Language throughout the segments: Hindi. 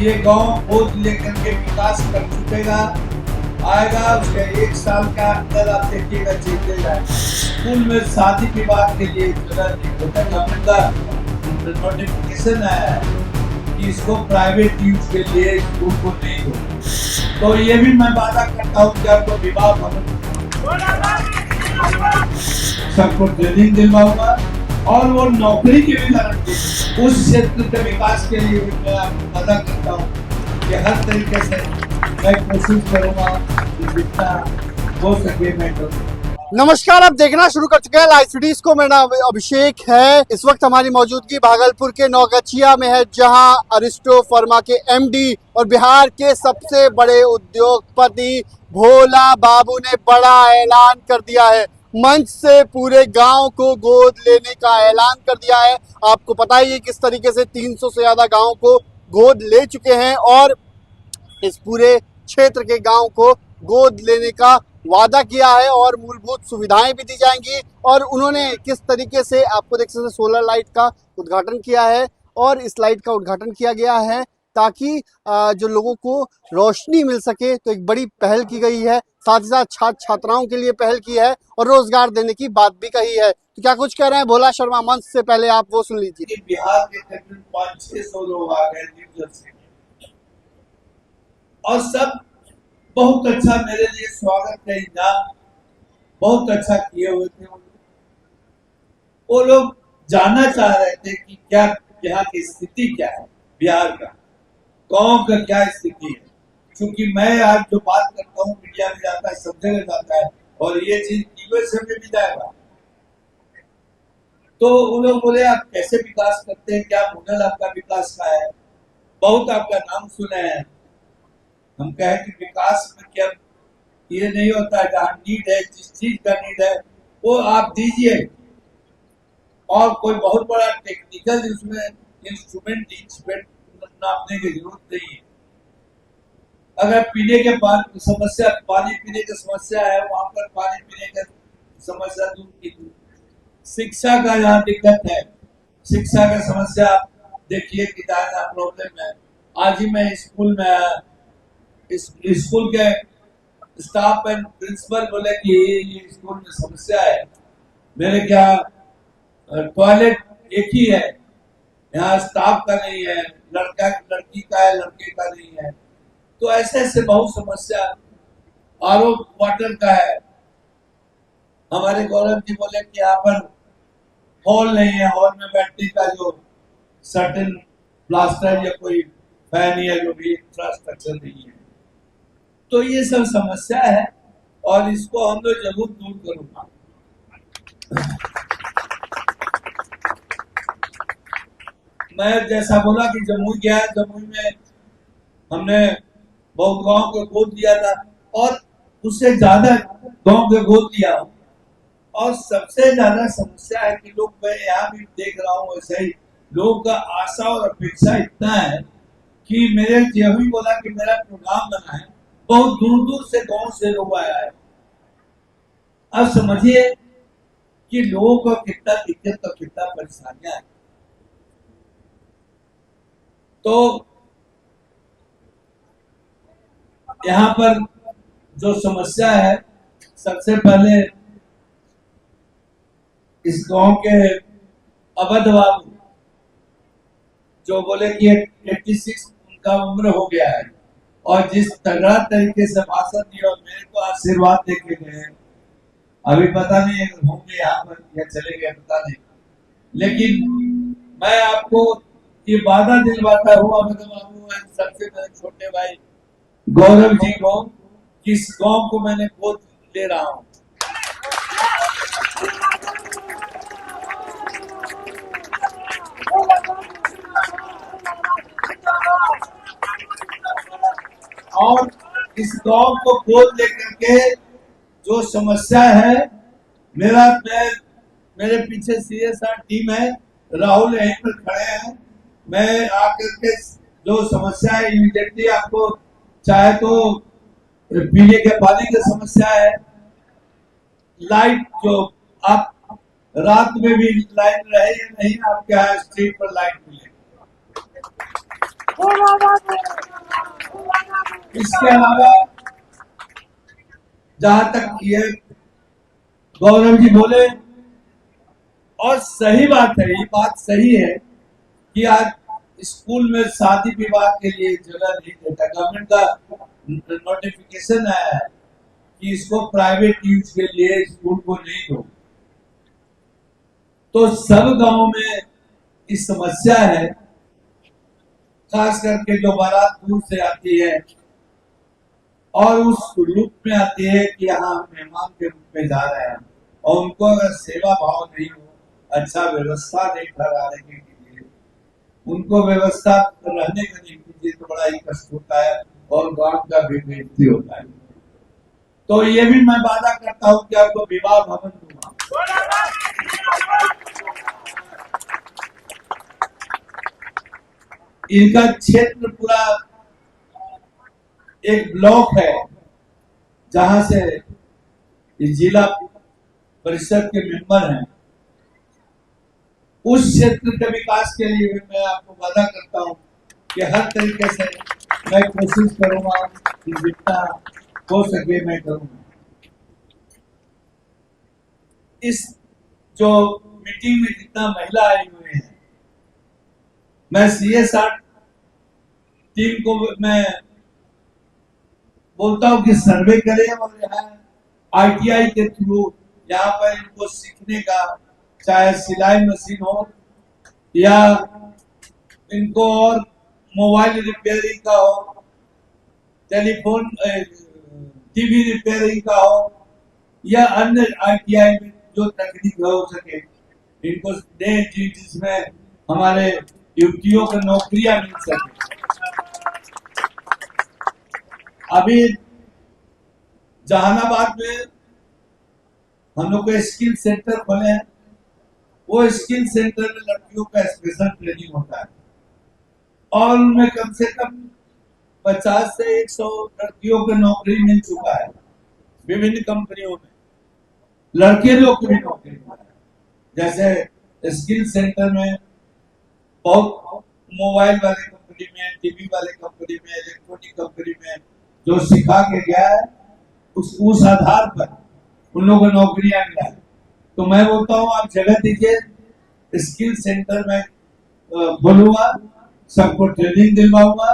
ये गांव गोद लेकर के विकास कर चुकेगा, आएगा उसके 1 साल का अंदर आप देखिएगा चलते जाए। स्कूल में शादी विवाह के लिए नोटिफिकेशन आया है कि इसको प्राइवेट यूज के लिए स्कूल को नहीं हो, तो ये भी मैं वादा करता हूँ कि आपको विवाह भवन सबको ट्रेनिंग दिलवाऊंगा और वो नौकरी की भी गारंटी उस क्षेत्र के विकास के लिए मैं आपको वादा करता हूँ कि हर तरीके से मैं कोशिश करूंगा कि जितना हो सके मैं करूँगा। नमस्कार, आप देखना शुरू कर चुके हैं लाइव सिटीज को। मेरा नाम अभिषेक है। इस वक्त हमारी मौजूदगी भागलपुर के नौगछिया में है, जहां अरिस्टो फार्मा के एमडी और बिहार के सबसे बड़े उद्योगपति भोला बाबू ने बड़ा ऐलान कर दिया है। मंच से पूरे गांव को गोद लेने का ऐलान कर दिया है। आपको पता ही है किस तरीके से 300 से ज्यादा गांव को गोद ले चुके हैं और इस पूरे क्षेत्र के गांव को गोद लेने का वादा किया है और मूलभूत सुविधाएं भी दी जाएंगी। और उन्होंने किस तरीके से, आपको देख सकते हैं, सोलर लाइट का उद्घाटन किया है और इस लाइट का उद्घाटन किया गया है ताकि जो लोगों को रोशनी मिल सके। तो एक बड़ी पहल की गई है, साथ ही साथ छात्र छात्राओं के लिए पहल की है और रोजगार देने की बात भी कही है। तो क्या कुछ कह रहे हैं भोला शर्मा मंच से, पहले आप वो सुन लीजिए। बिहार के तकरीबन 500-600 लोग आ गए न्यू जर्सी और सब बहुत अच्छा मेरे लिए स्वागत का इंतजाम बहुत अच्छा किए हुए थे। वो लोग जानना चाह रहे थे कि क्या यहाँ की स्थिति क्या है, बिहार का गांव का क्या स्थिति है। क्योंकि मैं आज जो बात करता हूँ मीडिया में जाता है, सब जगह जाता है और ये चीज यूएसए में भी जाएगा। तो उन लोग बोले आप कैसे विकास करते हैं, क्या मॉडल आपका विकास का है, बहुत आपका नाम सुने हैं। हम कहें कि विकास में क्या ये नहीं होता है, जहाँ नीड है, जिस चीज का नीड है वो आप दीजिए और कोई बहुत बड़ा टेक्निकल उसमें इंस्ट्रूमेंट नापने की जरूरत नहीं है। अगर पीने के पानी समस्या, पानी पीने की समस्या है, वहां पर पानी पीने की समस्या दूर की। शिक्षा का यहाँ दिक्कत है, शिक्षा का समस्या देखिए कितना प्रॉब्लम है। आज ही मैं स्कूल में आया, स्कूल के स्टाफ एंड प्रिंसिपल बोले कि ये स्कूल में समस्या है। मेरे क्या टॉयलेट एक ही है, यहाँ स्टाफ का नहीं है, लड़की का है, लड़के का नहीं है। तो ऐसे ऐसे बहुत समस्या, आरओ वाटर का है। हमारे गौरव जी बोले कि यहाँ पर हॉल नहीं है, हॉल में बैठने का जो सर्टेन प्लास्टर या कोई फैन या जो भी इंफ्रास्ट्रक्चर नहीं है। तो ये सब समस्या है और इसको हम लोग जरूर दूर करूंगा। मैं जैसा बोला कि जमुई गया, जमुई में हमने बहुत गांव को गोद दिया था और उससे ज्यादा गांव को गोद दिया। और सबसे ज्यादा समस्या है कि लोग, मैं यहाँ भी देख रहा हूँ वैसे ही लोगों का आशा और अपेक्षा इतना है कि मेरे यही बोला कि मेरा प्रोग्राम बना है, बहुत दूर दूर से गांव से लोग आया है। अब समझिए कि लोगों को कितना दिक्कत और कितना परेशानियां है। तो यहाँ पर जो समस्या है, सबसे पहले इस गांव के अवध बाबू जो बोले कि 86 उनका उम्र हो गया है और जिस तगड़ा तरीके से भाषण दिया और मेरे को आशीर्वाद देके गए, अभी पता नहीं होंगे यहाँ पर या चले गए पता नहीं, लेकिन मैं आपको ये वादा दिलवाता हूँ अवध बाबू सबसे मेरे छोटे भाई गौरव जी को, किस गांव को मैंने गोद ले रहा हूँ। और इस गांव को गोद लेकर के जो समस्या है, मेरे पीछे सीएसआर टीम है, राहुल यहीं पर खड़े हैं। मैं आकर के जो समस्या है इमीडिएटली आपको, चाहे तो पीने के पानी की समस्या है, लाइट जो आप रात में भी लाइट रहे या नहीं, आपके यहाँ स्ट्रीट पर लाइट मिले। इसके अलावा जहां तक ये गौरव जी बोले, और सही बात है, ये बात सही है कि आज स्कूल में शादी विवाह के लिए जगह नहीं देता। गवर्नमेंट का नोटिफिकेशन आया है कि इसको प्राइवेट यूज के लिए स्कूल को नहीं दो। तो सब गांवों में इस समस्या है, खास करके जो बारात दूर से आती है और उस रूप में आती है कि यहाँ मेहमान के रूप में जा रहे हैं, और उनको अगर सेवा भाव नहीं हो, अच्छा व्यवस्था नहीं ठहराने के लिए, उनको व्यवस्था रहने का नहीं कीजिए तो बड़ा ही कष्ट होता है और गांव का भी बेइज्जती होता है। तो ये भी मैं वादा करता हूँ कि आपको विवाह भवन दूंगा। इनका क्षेत्र पूरा एक ब्लॉक है जहां से जिला परिषद के मेंबर हैं। उस क्षेत्र के विकास के लिए भी मैं आपको वादा करता हूं कि हर तरीके से मैं कोशिश करूंगा कि जितना हो सके मैं करूंगा। इस जो मीटिंग में जितना महिला आई हुई है, मैं CSR टीम को मैं बोलता हूं कि सर्वे करें और यहाँ ITI के थ्रू यहाँ पर इनको सीखने का, चाहे सिलाई मशीन हो या इनको और मोबाइल रिपेयरिंग का हो, टेलीफोन TV रिपेयरिंग का हो या अन्य ITI में जो तकनीक हो सके इनको दें, जिसमें हमारे युवतियों को नौकरियां मिल सके। अभी जहानाबाद में हम लोग को स्किल सेंटर खोले हैं। वो स्किल सेंटर में लड़कियों का स्पेशल ट्रेनिंग होता है और उनमें कम से कम 50 से 100 लड़कियों को नौकरी मिल चुका है विभिन्न कंपनियों में। लड़के लोग को भी नौकरी मिला है। जैसे स्किल सेंटर में बहुत मोबाइल वाले कंपनी में, टीवी वाले कंपनी में, इलेक्ट्रॉनिक कंपनी में जो सिखा के गया है उस आधार पर उन लोगों को नौकरियां मिला है। तो मैं बोलता हूँ आप जगह दीजिए, स्किल सेंटर में बोलूंगा, सबको ट्रेनिंग दिलवाऊंगा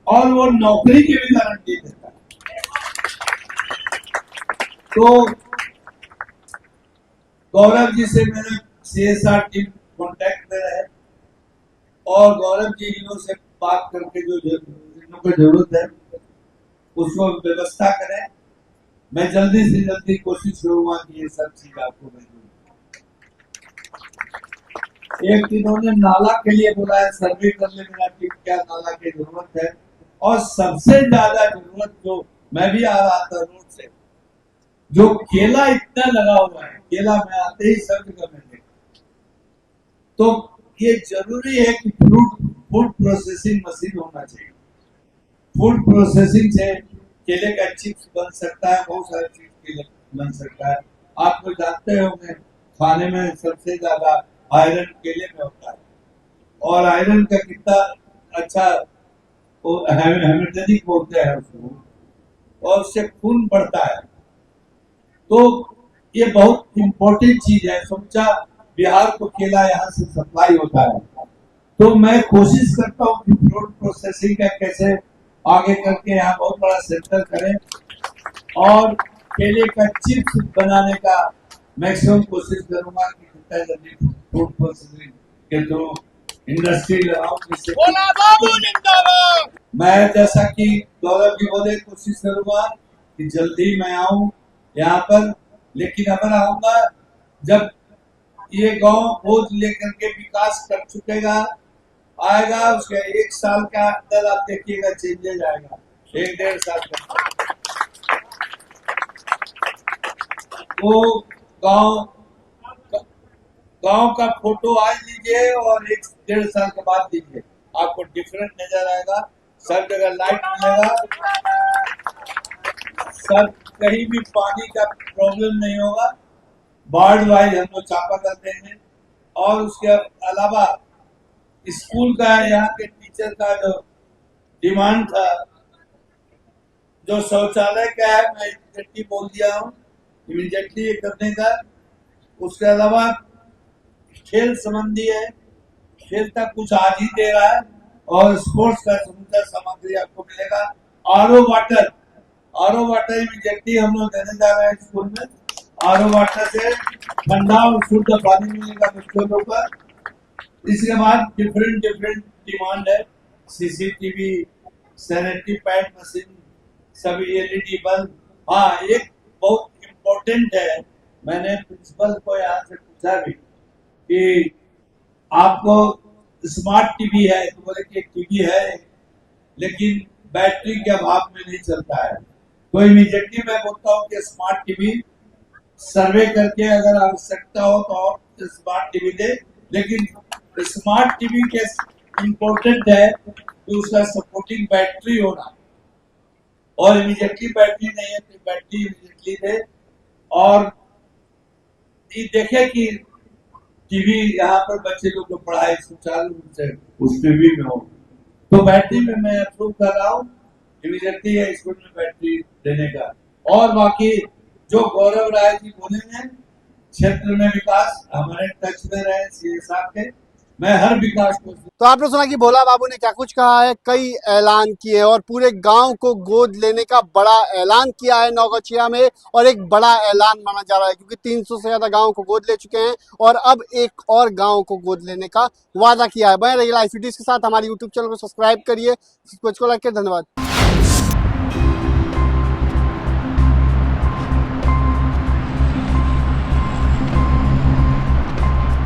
और वो नौकरी की भी गारंटी देता है। तो गौरव जी से मेरा CSR टीम कांटेक्ट में रहे और गौरव जी इनसे बात करके जो इनको जरूरत है उसको व्यवस्था करें। मैं जल्दी से जल्दी कोशिश करूंगा कि ये सब चीज आपको मैं दूं। एक इन्होंने नाला के लिए बोला है, सर्वे कर ले मेरा टीम क्या नाला की जरूरत है। और सबसे ज्यादा जरूरत जो मैं भी आ रहा था रोड से, जो केला इतना लगा हुआ है, केला में आते ही सब जगह में देखा, तो ये जरूरी है कि फूड प्रोसेसिंग मशीन होना चाहिए। फूड प्रोसेसिंग से केले का चिप्स बन सकता है, बहुत सारी चीज केले बन सकता है। आप लोग जानते होंगे खाने में सबसे ज्यादा आयरन केले में होता है और आयरन का कितना अच्छा हेमोजेनिक बोलते हैं उसको, और उससे खून बढ़ता है। तो ये बहुत इम्पोर्टेंट चीज है। समझा बिहार को केला यहाँ से सप्लाई होता है, तो मैं कोशिश करता हूँ कि फूड प्रोसेसिंग का कैसे आगे करके यहाँ बहुत बड़ा सेंटर करें और केले का चिप्स बनाने का मैक्सिमम कोशिश करूंगा कि जितना जल्दी फूड प्रोसेसिंग के थ्रू इंडस्ट्री लगाऊं। मैं जैसा कि गौरव जी बोले कोशिश करूंगा कि जल्दी मैं आऊं यहाँ पर, लेकिन अगर आऊंगा जब ये गांव बोझ लेकर के विकास कर चुकेगा, आएगा उसके 1 साल का अंदर आप देखिएगा चेंजेज आएगा, 1-1.5 साल का। वो गांव का फोटो आज लीजिए और 1-1.5 साल के बाद लीजिए, आपको डिफरेंट नजर आएगा। सब जगह लाइट मिलेगा, सब कहीं भी पानी का प्रॉब्लम नहीं होगा। वार्ड वाइज हम लोग चापा कर देंगे और उसके अलावा स्कूल का यहाँ के टीचर का जो डिमांड था। जो शौचालय का है मैं इमीडिएटली बोल दिया हूँ, इमीडिएटली ये करने का। उसके अलावा खेल संबंधी है, खेल का कुछ आज ही दे रहा है और स्पोर्ट्स का समूचा सामग्री आपको मिलेगा। आरओ वाटर इमीडिएटली हम लोग देने जा रहे हैं स्कूल में। आरओ वाटर से ठंडा और शुद्ध पानी मिलेगा बच्चों को। इसके बाद डिफरेंट डिमांड है, सीसीटीवी, सैनिटरी पैड मशीन, सभी एलईडी बल्ब। हाँ, एक बहुत इम्पोर्टेंट है, मैंने प्रिंसिपल को यहाँ से पूछा भी कि आपको स्मार्ट टीवी है, तो बोले कि टीवी है लेकिन बैटरी के अभाव में नहीं चलता है। तो इमीडिएटली मैं बोलता हूँ कि स्मार्ट टीवी सर्वे करके अगर आवश्यकता हो तो और स्मार्ट टीवी दे, लेकिन स्मार्ट टीवी के इम्पोर्टेंट है तो उसका सपोर्टिंग बैटरी होना, और इमीडिएटली बैटरी नहीं है तो बैटरी इमीडिएटली दे। और ये देखे कि टीवी यहाँ पर बच्चे लोग जो पढ़ाई सुचारू रूप से उस टीवी में हो, तो बैटरी में मैं अप्रूव कर रहा हूँ इमीडिएटली है स्कूल में बैटरी देने का। और बाकी जो गौरव राय जी बोलेंगे क्षेत्र में विकास, हमारे टच में रहे सीए साहब के, मैं हर विकास को। तो आपने सुना कि भोला बाबू ने क्या कुछ कहा है, कई ऐलान किए और पूरे गांव को गोद लेने का बड़ा ऐलान किया है नौगछिया में, और एक बड़ा ऐलान माना जा रहा है क्योंकि 300 से ज्यादा गांव को गोद ले चुके हैं और अब एक और गांव को गोद लेने का वादा किया है। बने रहिए लाइव सिटीज के साथ, हमारे यूट्यूब चैनल को सब्सक्राइब करिए, इसको लाइक करिए। धन्यवाद।